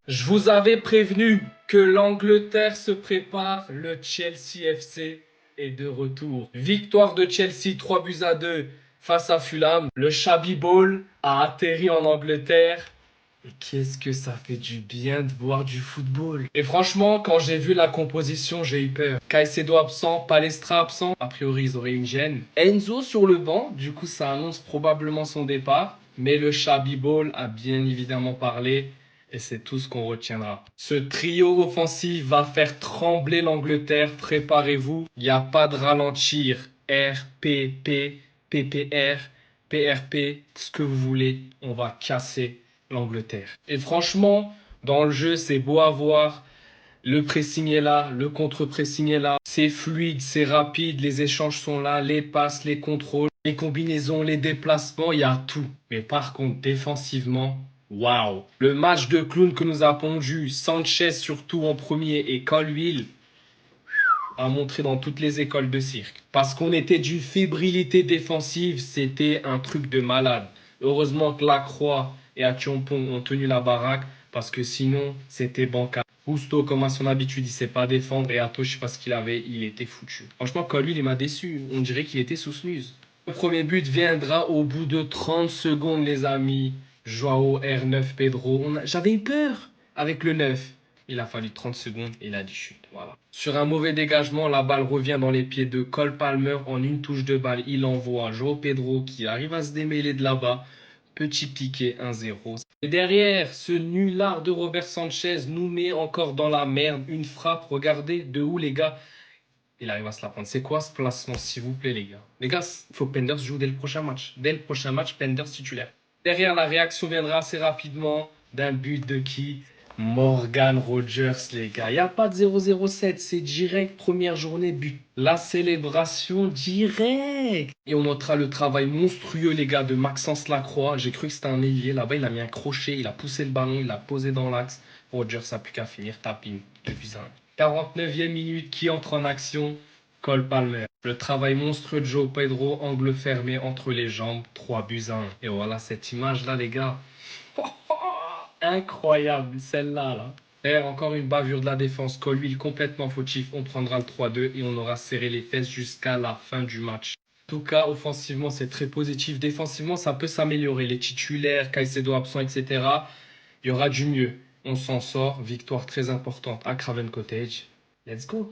Je vous avais prévenu que l'Angleterre se prépare, le Chelsea FC est de retour. Victoire de Chelsea 3-2 face à Fulham. Le Shabby Ball a atterri en Angleterre. Et qu'est-ce que ça fait du bien de voir du football. Et franchement, quand j'ai vu la composition, j'ai eu peur. Caicedo absent, Palestra absent. A priori, ils auraient une gêne. Enzo sur le banc, du coup, ça annonce probablement son départ. Mais le Shabby Ball a bien évidemment parlé. Et c'est tout ce qu'on retiendra. Ce trio offensif va faire trembler l'Angleterre. Préparez-vous. Il n'y a pas de ralentir. RPP, PPR, PRP, ce que vous voulez. On va casser l'Angleterre. Et franchement, dans le jeu, c'est beau à voir. Le pressing est là, le contre-pressing est là. C'est fluide, c'est rapide, les échanges sont là, les passes, les contrôles, les combinaisons, les déplacements, il y a tout. Mais par contre, défensivement, waouh. Le match de clown que nous a pondu, Sanchez surtout en premier et Colwill a montré dans toutes les écoles de cirque. Parce qu'on était d'une fébrilité défensive, c'était un truc de malade. Heureusement que Lacroix et Acheampong ont tenu la baraque, parce que sinon, c'était bancal. Gusto, comme à son habitude, il sait pas défendre, et Ato, je sais pas ce qu'il avait, il était foutu. Franchement, Colwill, il m'a déçu. On dirait qu'il était sous snooze. Le premier but viendra au bout de 30 secondes, les amis. Joao R9 Pedro. J'avais eu peur avec le 9. Il a fallu 30 secondes et il a dit chute. Voilà. Sur un mauvais dégagement, la balle revient dans les pieds de Cole Palmer. En une touche de balle, il envoie Joao Pedro qui arrive à se démêler de là-bas. Petit piqué 1-0. Et derrière, ce nulard de Robert Sanchez nous met encore dans la merde. Une frappe, regardez de où les gars. Il arrive à se la prendre. C'est quoi ce placement, s'il vous plaît, les gars? Les gars, il faut que Penders joue dès le prochain match. Dès le prochain match, Penders titulaire. Derrière, la réaction viendra assez rapidement d'un but de qui? Morgan Rogers, les gars. Il n'y a pas de 0-0-7, c'est direct, première journée, but. La célébration direct. Et on notera le travail monstrueux, les gars, de Maxence Lacroix. J'ai cru que c'était un ailier. Là-bas, il a mis un crochet, il a poussé le ballon, il l'a posé dans l'axe. Rogers n'a plus qu'à finir, tapine, 2-1. 49e minute, qui entre en action? Cole Palmer. Le travail monstrueux de Joe Pedro, angle fermé entre les jambes, 3-1. Et voilà cette image-là, les gars. Incroyable, celle-là. Là. Et encore une bavure de la défense. Colwill complètement fautif. On prendra le 3-2 et on aura serré les fesses jusqu'à la fin du match. En tout cas, offensivement, c'est très positif. Défensivement, ça peut s'améliorer. Les titulaires, Caicedo absent, etc. Il y aura du mieux. On s'en sort. Victoire très importante à Craven Cottage. Let's go.